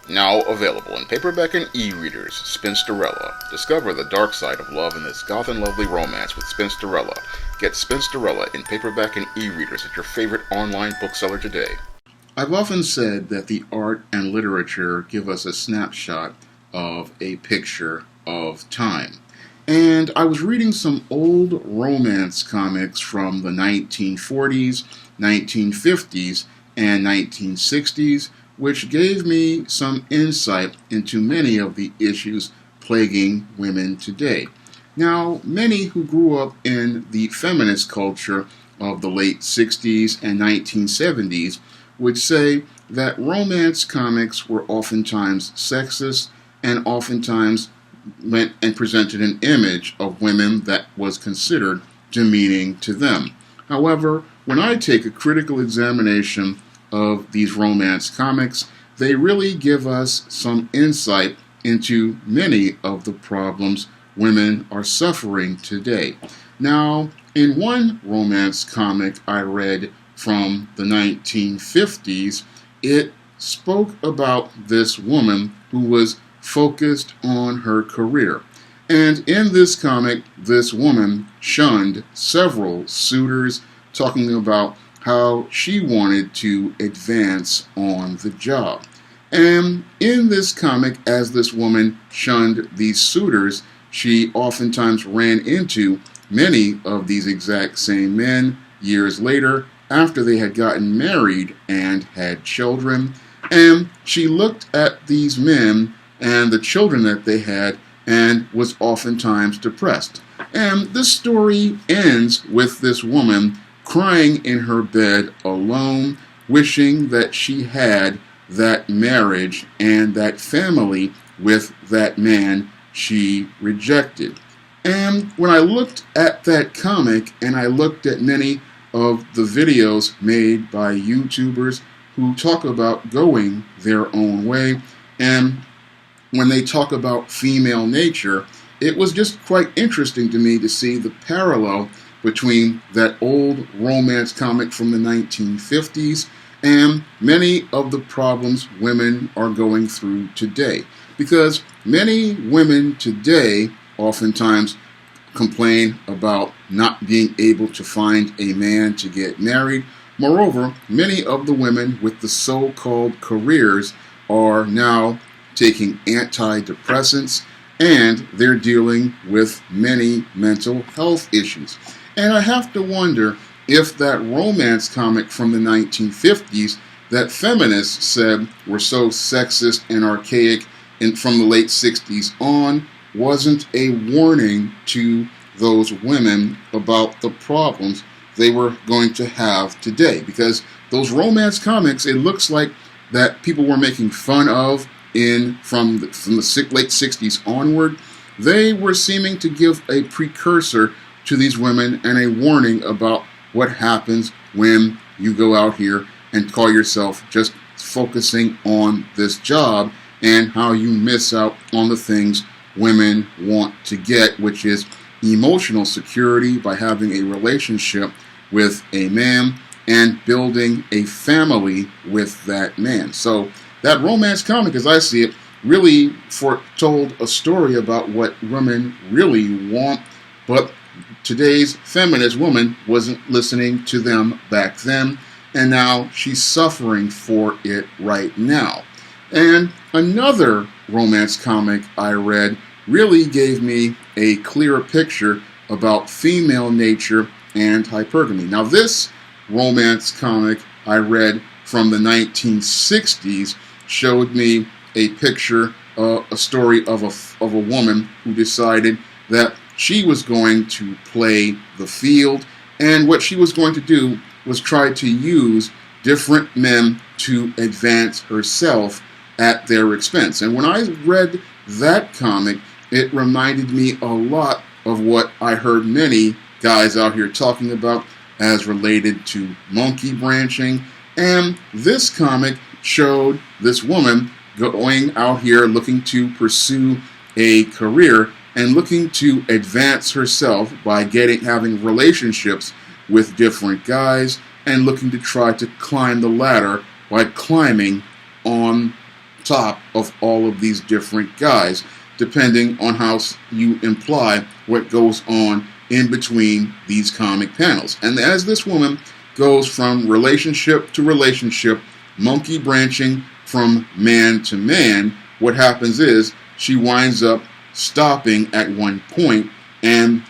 Now available in paperback and e-readers, Spinsterella. Discover the dark side of love in this goth and lovely romance with Spinsterella. Get Spinsterella in paperback and e-readers at your favorite online bookseller today. I've often said that the art and literature give us a snapshot of a picture of time. And I was reading some old romance comics from the 1940s, 1950s, and 1960s, which gave me some insight into many of the issues plaguing women today. Now, many who grew up in the feminist culture of the late 60s and 1970s would say that romance comics were oftentimes sexist and oftentimes went and presented an image of women that was considered demeaning to them. However, when I take a critical examination of these romance comics, they really give us some insight into many of the problems women are suffering today. Now, in one romance comic I read from the 1950s, it spoke about this woman who was focused on her career. And in this comic, this woman shunned several suitors, talking about how she wanted to advance on the job. And in this comic, as this woman shunned these suitors, she oftentimes ran into many of these exact same men years later after they had gotten married and had children. And she looked at these men and the children that they had and was oftentimes depressed. And this story ends with this woman crying in her bed alone, wishing that she had that marriage and that family with that man she rejected. And when I looked at that comic and I looked at many of the videos made by YouTubers who talk about going their own way, and when they talk about female nature, it was just quite interesting to me to see the parallel between that old romance comic from the 1950s and many of the problems women are going through today. Because many women today oftentimes complain about not being able to find a man to get married. Moreover, many of the women with the so-called careers are now taking antidepressants, and they're dealing with many mental health issues. And I have to wonder if that romance comic from the 1950s that feminists said were so sexist and archaic from the late 60s on wasn't a warning to those women about the problems they were going to have today. Because those romance comics, it looks like that people were making fun of from the late 60s onward. They were seeming to give a precursor to these women and a warning about what happens when you go out here and call yourself just focusing on this job, and how you miss out on the things women want to get, which is emotional security by having a relationship with a man and building a family with that man. So that romance comic, as I see it, really foretold a story about what women really want, but today's feminist woman wasn't listening to them back then, and now she's suffering for it right now. And another romance comic I read really gave me a clearer picture about female nature and hypergamy. Now, this romance comic I read from the 1960s showed me a picture, a story of a woman who decided that she was going to play the field, and what she was going to do was try to use different men to advance herself at their expense. And when I read that comic, it reminded me a lot of what I heard many guys out here talking about as related to monkey branching. And this comic showed this woman going out here looking to pursue a career and looking to advance herself by having relationships with different guys and looking to try to climb the ladder by climbing on top of all of these different guys, depending on how you imply what goes on in between these comic panels. And as this woman goes from relationship to relationship, monkey branching from man to man, what happens is she winds up stopping at one point, and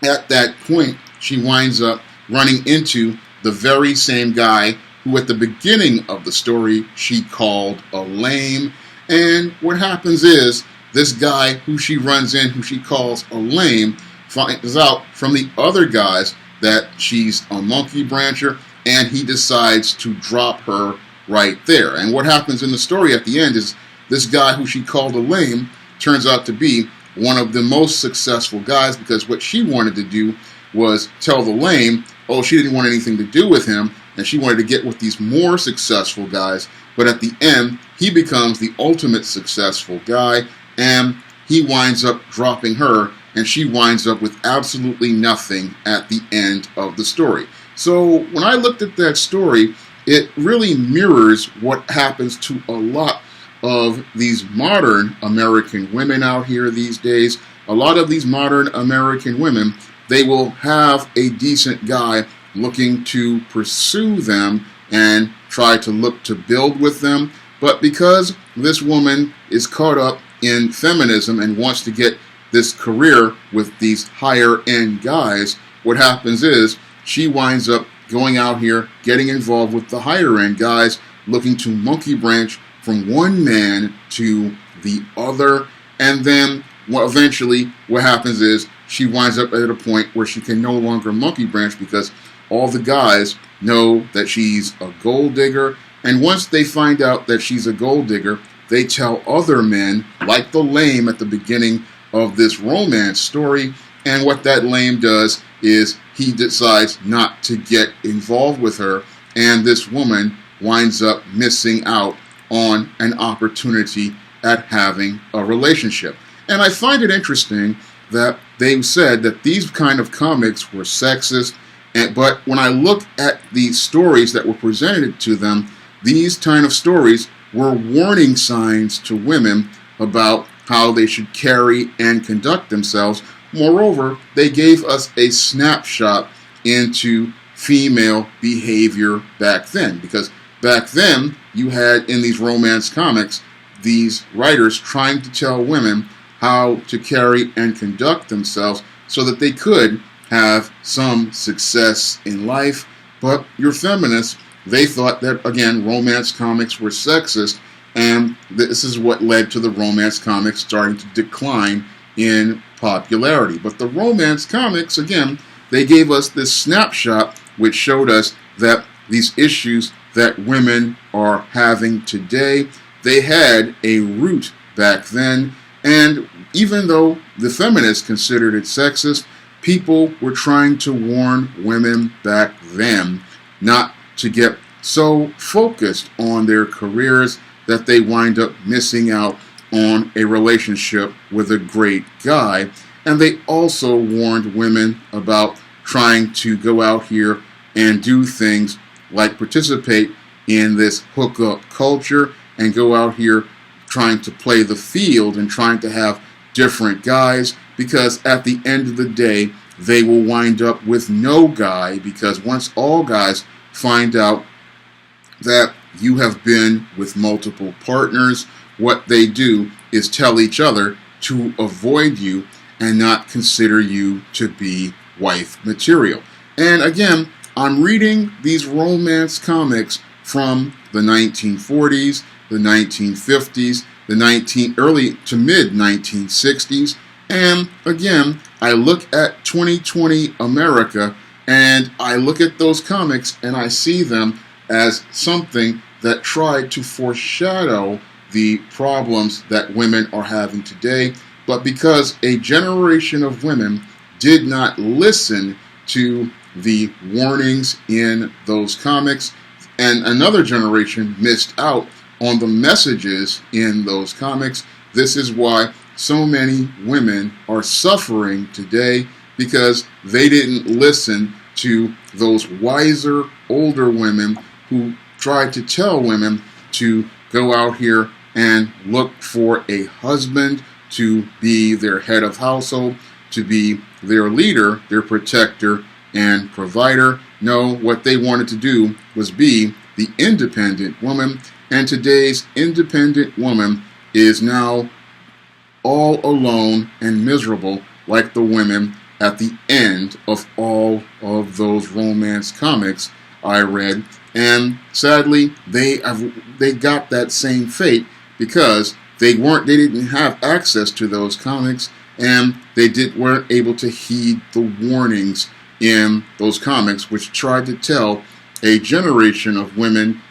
at that point she winds up running into the very same guy who at the beginning of the story she called a lame. And what happens is this guy who she runs in, who she calls a lame, finds out from the other guys that she's a monkey brancher, and he decides to drop her right there. And what happens in the story at the end is this guy who she called a lame turns out to be one of the most successful guys, because what she wanted to do was tell the lame, oh, she didn't want anything to do with him, and she wanted to get with these more successful guys. But at the end, he becomes the ultimate successful guy, and he winds up dropping her, and she winds up with absolutely nothing at the end of the story. So when I looked at that story, it really mirrors what happens to a lot of these modern American women out here these days. A lot of these modern American women, they will have a decent guy looking to pursue them and try to look to build with them. But because this woman is caught up in feminism and wants to get this career with these higher end guys, what happens is she winds up going out here, getting involved with the higher end guys, looking to monkey branch from one man to the other. And then eventually what happens is she winds up at a point where she can no longer monkey branch, because all the guys know that she's a gold digger. And once they find out that she's a gold digger, they tell other men, like the lame at the beginning of this romance story. And what that lame does is he decides not to get involved with her, and this woman winds up missing out on an opportunity at having a relationship. And I find it interesting that they said that these kind of comics were sexist, but when I look at the stories that were presented to them, these kind of stories were warning signs to women about how they should carry and conduct themselves. Moreover, they gave us a snapshot into female behavior back then, because back then you had in these romance comics these writers trying to tell women how to carry and conduct themselves so that they could have some success in life. But your feminists, they thought that, again, romance comics were sexist, and this is what led to the romance comics starting to decline in popularity. But the romance comics, again, they gave us this snapshot which showed us that these issues that women are having today, they had a root back then. And even though the feminists considered it sexist, people were trying to warn women back then not to get so focused on their careers that they wind up missing out on a relationship with a great guy. And they also warned women about trying to go out here and do things like participate in this hookup culture and go out here trying to play the field and trying to have different guys, because at the end of the day they will wind up with no guy, because once all guys find out that you have been with multiple partners, what they do is tell each other to avoid you and not consider you to be wife material. And again, I'm reading these romance comics from the 1940s, the 1950s, the early to mid 1960s, and again, I look at 2020 America and I look at those comics and I see them as something that tried to foreshadow the problems that women are having today. But because a generation of women did not listen to the warnings in those comics, and another generation missed out on the messages in those comics, this is why so many women are suffering today, because they didn't listen to those wiser, older women who tried to tell women to go out here and look for a husband to be their head of household, to be their leader, their protector, and provider. No, what they wanted to do was be the independent woman, and today's independent woman is now all alone and miserable like the women at the end of all of those romance comics I read. And sadly, they got that same fate because they didn't have access to those comics, and they weren't able to heed the warnings in those comics, which tried to tell a generation of women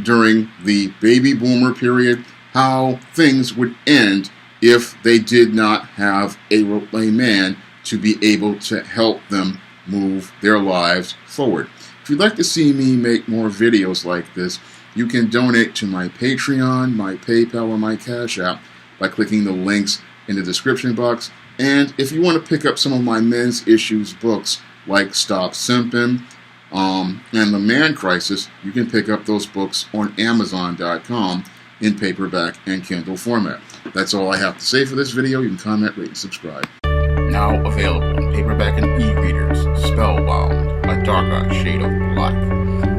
during the baby boomer period how things would end if they did not have a man to be able to help them move their lives forward. If you'd like to see me make more videos like this, you can donate to my Patreon, my PayPal, or my Cash App by clicking the links in the description box. And if you want to pick up some of my men's issues books like Stop Simpin' and The Man Crisis, you can pick up those books on Amazon.com in paperback and Kindle format. That's all I have to say for this video. You can comment, rate, and subscribe. Now available in paperback and e-readers, Spellbound, A Darker Shade of Black.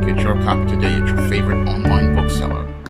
Get your copy today at your favorite online bookseller.